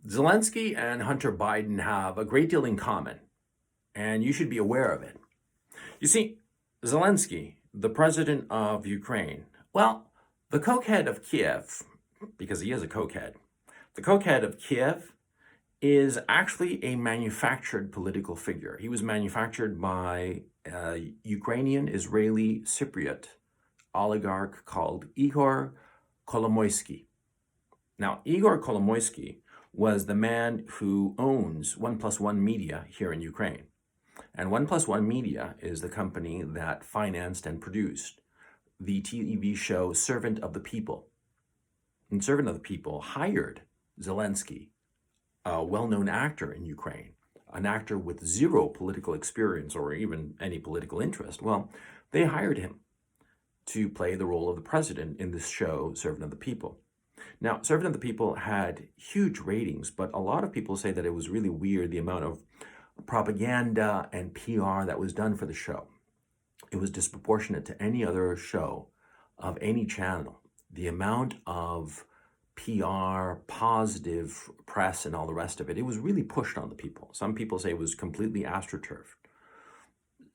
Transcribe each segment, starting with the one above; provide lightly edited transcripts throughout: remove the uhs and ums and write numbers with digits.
Zelensky and Hunter Biden have a great deal in common, and you should be aware of it. You see, Zelensky, the president of Ukraine, well, the cokehead of Kiev, because he is a cokehead, the cokehead of Kiev is actually a manufactured political figure. He was manufactured by a Ukrainian Israeli Cypriot oligarch called Igor Kolomoisky. Now, Igor Kolomoisky was the man who owns 1+1 Media here in Ukraine. And 1+1 Media is the company that financed and produced the TV show Servant of the People. And Servant of the People hired Zelensky, a well-known actor in Ukraine, an actor with zero political experience or even any political interest. Well, they hired him to play the role of the president in this show, Servant of the People. Now, Servant of the People had huge ratings, but a lot of people say that it was really weird, the amount of propaganda and PR that was done for the show. It was disproportionate to any other show of any channel. The amount of PR, positive press, and all the rest of it, it was really pushed on the people. Some people say it was completely astroturfed.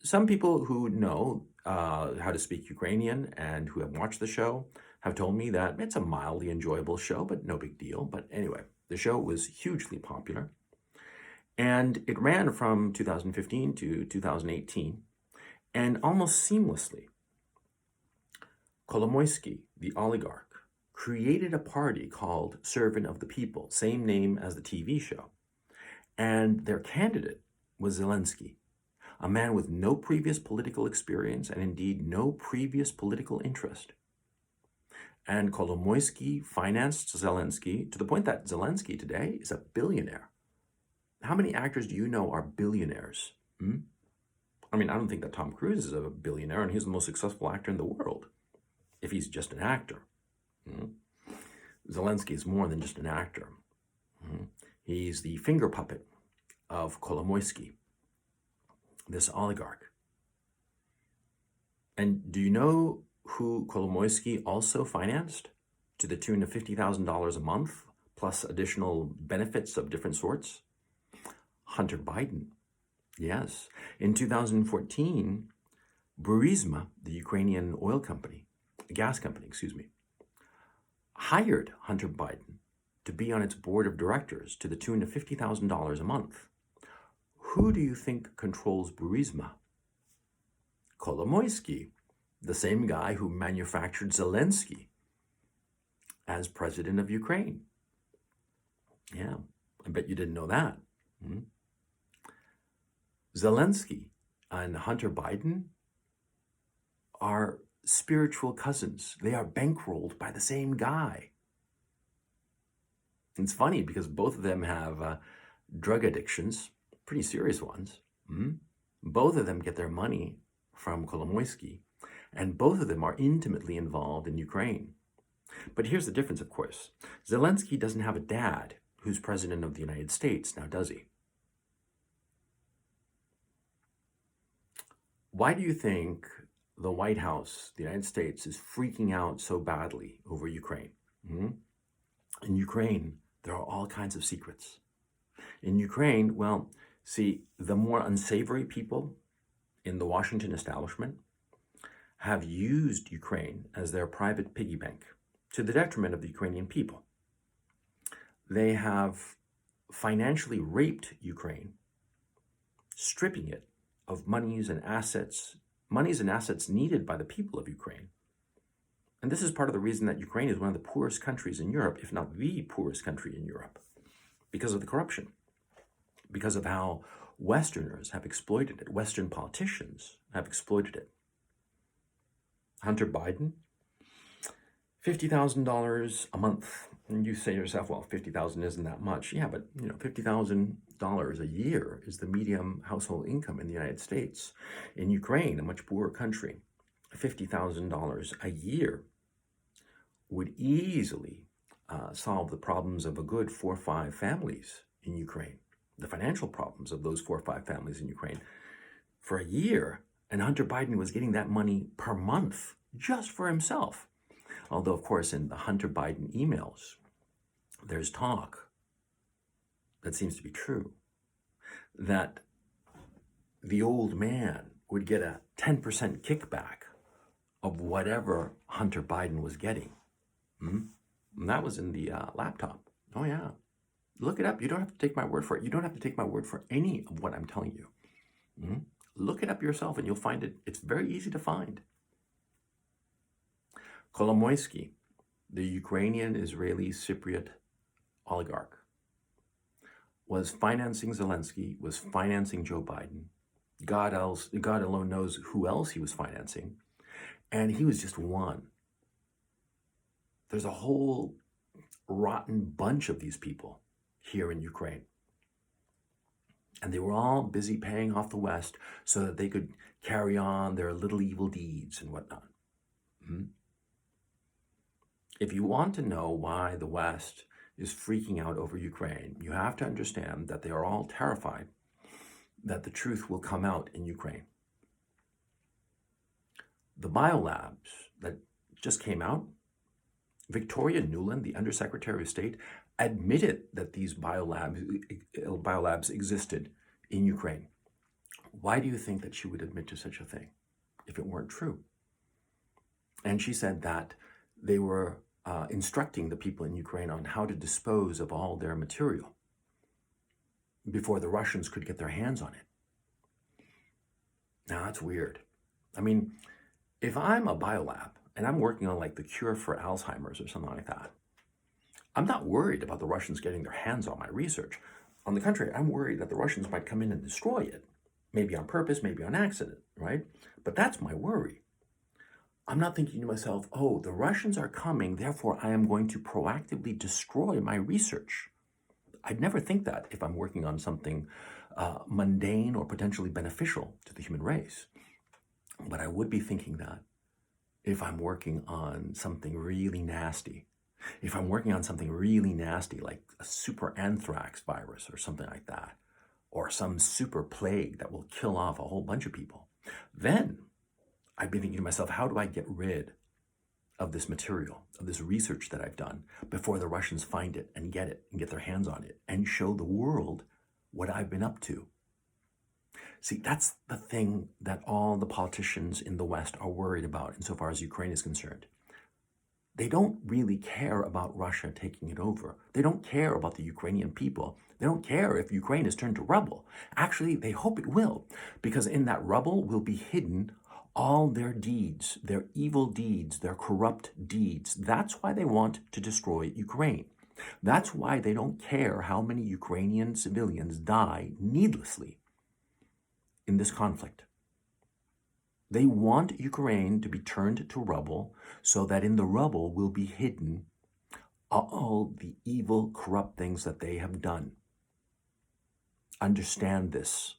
Some people who know how to speak Ukrainian and who have watched the show have told me that it's a mildly enjoyable show, but no big deal. But anyway, the show was hugely popular. And it ran from 2015 to 2018. And almost seamlessly, Kolomoisky, the oligarch, created a party called Servant of the People, same name as the TV show. And their candidate was Zelensky, a man with no previous political experience and indeed no previous political interest. And Kolomoisky financed Zelensky to the point that Zelensky today is a billionaire. How many actors do you know are billionaires? I mean, I don't think that Tom Cruise is a billionaire and he's the most successful actor in the world, if he's just an actor. Zelensky is more than just an actor. He's the finger puppet of Kolomoisky, this oligarch. And do you know who Kolomoisky also financed to the tune of $50,000 a month, plus additional benefits of different sorts? Hunter Biden. Yes. In 2014, Burisma, the Ukrainian oil company, gas company, hired Hunter Biden to be on its board of directors to the tune of $50,000 a month. Who do you think controls Burisma? Kolomoisky, the same guy who manufactured Zelensky as president of Ukraine. Yeah, I bet you didn't know that. Zelensky and Hunter Biden are spiritual cousins. They are bankrolled by the same guy. It's funny because both of them have drug addictions, pretty serious ones. Both of them get their money from Kolomoisky, and both of them are intimately involved in Ukraine. But here's the difference, of course. Zelensky doesn't have a dad who's president of the United States, now does he? Why do you think the White House, the United States, is freaking out so badly over Ukraine? In Ukraine, there are all kinds of secrets. In Ukraine, well, see, the more unsavory people in the Washington establishment have used Ukraine as their private piggy bank to the detriment of the Ukrainian people. They have financially raped Ukraine, stripping it of monies and assets needed by the people of Ukraine. And this is part of the reason that Ukraine is one of the poorest countries in Europe, if not the poorest country in Europe, because of the corruption, because of how Westerners have exploited it, Western politicians have exploited it. Hunter Biden, $50,000 a month. And you say to yourself, well, $50,000 isn't that much. Yeah, but $50,000 a year is the median household income in the United States. In Ukraine, a much poorer country, $50,000 a year would easily solve the problems of a good 4 or 5 families in Ukraine, the financial problems of those 4 or 5 families in Ukraine for a year. And Hunter Biden was getting that money per month just for himself. Although, of course, in the Hunter Biden emails, there's talk that seems to be true, that the old man would get a 10% kickback of whatever Hunter Biden was getting. And that was in the laptop. Oh, yeah. Look it up. You don't have to take my word for it. You don't have to take my word for any of what I'm telling you. Look it up yourself and you'll find it. It's very easy to find. Kolomoisky, the Ukrainian Israeli Cypriot oligarch, was financing Zelensky, was financing Joe Biden. God alone knows who else he was financing. And he was just one. There's a whole rotten bunch of these people here in Ukraine. And they were all busy paying off the West so that they could carry on their little evil deeds and whatnot. If you want to know why the West is freaking out over Ukraine, you have to understand that they are all terrified that the truth will come out in Ukraine. The biolabs that just came out, Victoria Nuland, the Undersecretary of State, admitted that these biolabs existed in Ukraine. Why do you think that she would admit to such a thing if it weren't true? And she said that they were instructing the people in Ukraine on how to dispose of all their material before the Russians could get their hands on it. Now, that's weird. I mean, if I'm a biolab and I'm working on like the cure for Alzheimer's or something like that, I'm not worried about the Russians getting their hands on my research. On the contrary, I'm worried that the Russians might come in and destroy it, maybe on purpose, maybe on accident, right? But that's my worry. I'm not thinking to myself, oh, the Russians are coming, therefore I am going to proactively destroy my research. I'd never think that if I'm working on something mundane or potentially beneficial to the human race. But I would be thinking that if I'm working on something really nasty, if I'm working on something really nasty like a super anthrax virus or something like that, or some super plague that will kill off a whole bunch of people, then I'd be thinking to myself, how do I get rid of this material, of this research that I've done before the Russians find it and get their hands on it and show the world what I've been up to? See, that's the thing that all the politicians in the West are worried about insofar as Ukraine is concerned. They don't really care about Russia taking it over. They don't care about the Ukrainian people. They don't care if Ukraine is turned to rubble. Actually, they hope it will, because in that rubble will be hidden all their deeds, their evil deeds, their corrupt deeds. That's why they want to destroy Ukraine. That's why they don't care how many Ukrainian civilians die needlessly in this conflict. They want Ukraine to be turned to rubble so that in the rubble will be hidden all the evil, corrupt things that they have done. Understand this.